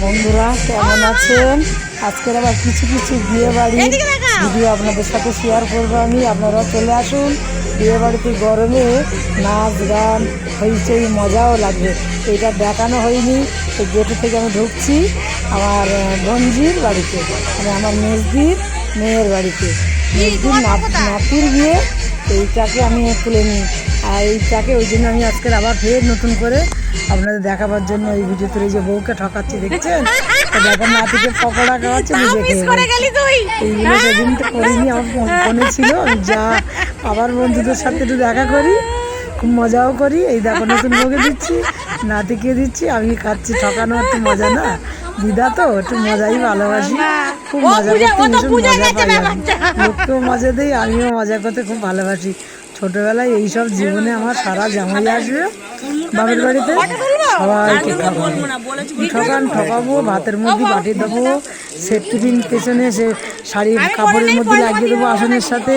বন্ধুরা কেমন আছেন? আজকের আবার কিছু কিছু বিয়ে বাড়ি ভিডিও আপনাদের সাথে শেয়ার করবো আমি। আপনারা চলে আসুন। বিয়ে বাড়িতে গরমে নাচ গান হইচই মজাও লাগবে। এটা দেখানো হয়নি। এই গেটে থেকে আমি ঢুকছি আমার বোনজির বাড়িতে, মানে আমার মেজদির মেয়ের বাড়িতে। মেজদির নাতির বিয়ে, এইটাকে আমি তুলে নিই। আর এইটাকে ওই জন্য আমি আজকের আবার ফের নতুন করে আপনাদের দেখাবার জন্য এই ভিডিও তুলে, যে বউকে ঠকাচ্ছি দেখছেন, দেখেন নাতিকে পকোড়া খাওয়াচ্ছে, নিজে এইগুলো সেদিন তো করিনি, আমার ফোনে ছিল। আমি যা আবার বন্ধুদের সাথে একটু দেখা করি, খুব মজাও করি। এই দেখো নতুন বউকে দিচ্ছি, নাতিকে দিচ্ছি, আমি খাচ্ছি। ঠকানো একটু মজা না, দিদা তো একটু মজাই ভালোবাসি, খুব মজা করতে ভীষণ মজা পাই আমি। লোককেও মজা দিই, আমিও মজা করতে খুব ভালোবাসি। ছোটোবেলায় এইসব জীবনে আমার সারা জামাই আসবে বাপের বাড়িতে, সবাইকে ঠকাবো, ভাতের মধ্যে পাঠিয়ে দেবো, সেট টিফিন পেছনে সে শাড়ির কাপড়ের মধ্যে লাগিয়ে দেবো আসনের সাথে।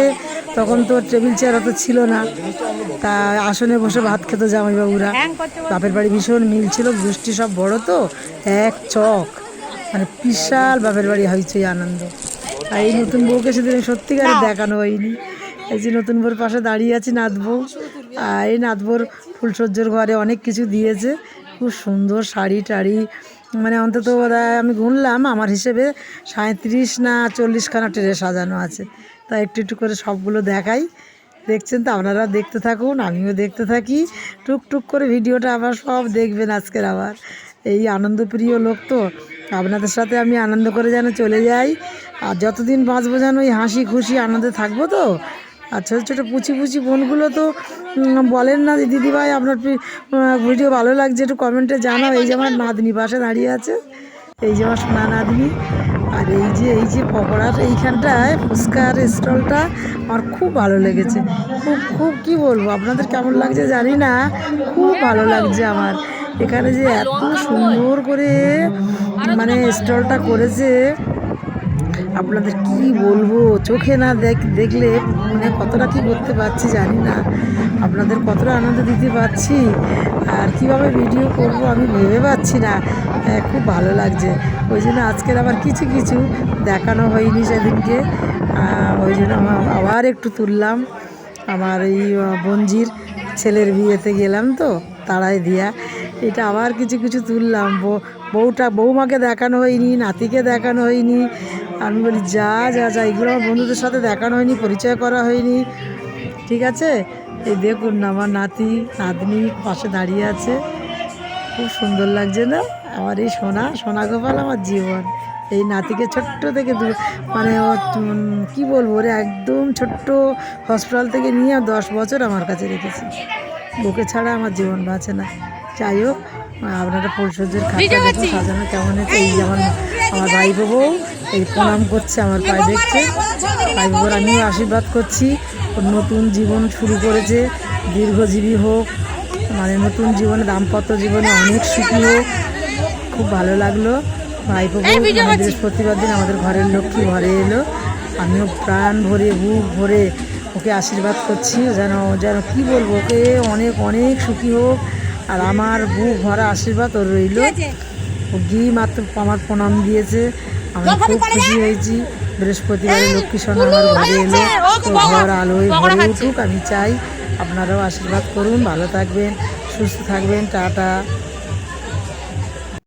তখন তো টেবিল চেয়ার অত ছিল না, তা আসনে বসে ভাত খেত জামাইবাবুরা। বাপের বাড়ি ভীষণ মিল ছিল, গোষ্ঠী সব বড় তো, এক চক, মানে বিশাল বাপের বাড়ি হয়েছে আনন্দ। আর এই নতুন বউকে সেদিন সত্যিকারে দেখানো হয়নি। এই যে নতুন বউর পাশে দাঁড়িয়ে আছি নাত বউ, আর এই নাত বউর ফুলসজ্জার ঘরে অনেক কিছু দিয়েছে, খুব সুন্দর শাড়ি টাড়ি, মানে অন্তত আমি গুনলাম আমার হিসেবে 37 না 40খানা ট্রে সাজানো আছে। তা একটু একটু করে সবগুলো দেখাই, দেখছেন তো, আপনারা দেখতে থাকুন, আমিও দেখতে থাকি। টুকটুক করে ভিডিওটা আবার সব দেখবেন আজকের। আবার এই আনন্দপ্রিয় লোক তো, আপনাদের সাথে আমি আনন্দ করে যেন চলে যাই। আর যতদিন বাঁচবো যেন ওই হাসি খুশি আনন্দে থাকবো তো। আর ছোটো ছোটো পুচি পুচি বোনগুলো তো বলেন না যে দিদিভাই আপনার ভিডিও ভালো লাগছে, একটু কমেন্টে জানাও। এই যে আমার নাতনি পাশে দাঁড়িয়ে আছে, এই যে আমার সোনা নাতনি। আর এই যে পকোড়ার এইখানটায় ফুচকার স্টলটা আমার খুব ভালো লেগেছে, খুব খুব কী বলবো, আপনাদের কেমন লাগছে জানি না, খুব ভালো লাগছে আমার। এখানে যে এত সুন্দর করে মানে স্টলটা করেছে, আপনাদের কি বলবো, চোখে না দেখলে মানে কতটা কি করতে পারছি জানি না, আপনাদের কতটা আনন্দ দিতে পারছি আর কিভাবে ভিডিও করব আমি ভেবে পাচ্ছি না। খুব ভালো লাগছে, ওই জন্য আজকের আবার কিছু কিছু দেখানো হয়নি সেদিনকে, ওই জন্য আবার একটু তুললাম। আমার এই বোনজির ছেলের বিয়েতে গেলাম তো তাড়াই দিয়া, এটা আবার কিছু কিছু তুললাম। বৌমাকে দেখানো হয়নি, নাতিকে দেখানো হয়নি। আমি বলি যা যা যা এগুলো আমার বন্ধুদের সাথে দেখানো হয়নি, পরিচয় করা হয়নি, ঠিক আছে। এই দেখুন না আমার নাতি নাতনি পাশে দাঁড়িয়ে আছে, খুব সুন্দর লাগছে না আমার এই সোনা গোপাল আমার জীবন। এই নাতিকে ছোট্ট থেকে মানে কি বলবো, ওরে একদম ছোট্ট হসপিটাল থেকে নিয়ে 10 বছর আমার কাছে রেখেছি, ওকে ছাড়া আমার জীবন বাঁচে না। যাই হোক, আপনারা ফুলসজ্জার খাটটা দেখুন সাজানো কেমন হয়েছে। এই যেমন আমার ভাইপো বউ এই প্রণাম করছে আমার পায়ে, দেখছে ভাইপোর আমিও আশীর্বাদ করছি, ওর নতুন জীবন শুরু করেছে, দীর্ঘজীবী হোক, মানে নতুন জীবনে দাম্পত্য জীবনে অনেক সুখী হোক। খুব ভালো লাগলো। ভাইপো বউ বৃহস্পতিবার দিন আমাদের ঘরের লক্ষ্মী ঘরে এলো, আমিও প্রাণ ভরে বুক ভরে ওকে আশীর্বাদ করছি, যেন কি বলবো, ওকে অনেক অনেক সুখী হোক। আর আমার বুক ভরা আশীর্বাদ ওর রইল। ও গিয়ে মাত্র আমার প্রণাম দিয়েছে, আমি খুব খুশি হয়েছি। বৃহস্পতিবারে লক্ষ্মী সোনা আমার ঘরে এলো, তো ঘর আলোয় ভরে উঠুক আমি চাই। আপনারাও আশীর্বাদ করুন, ভালো থাকবেন, সুস্থ থাকবেন, টাটা।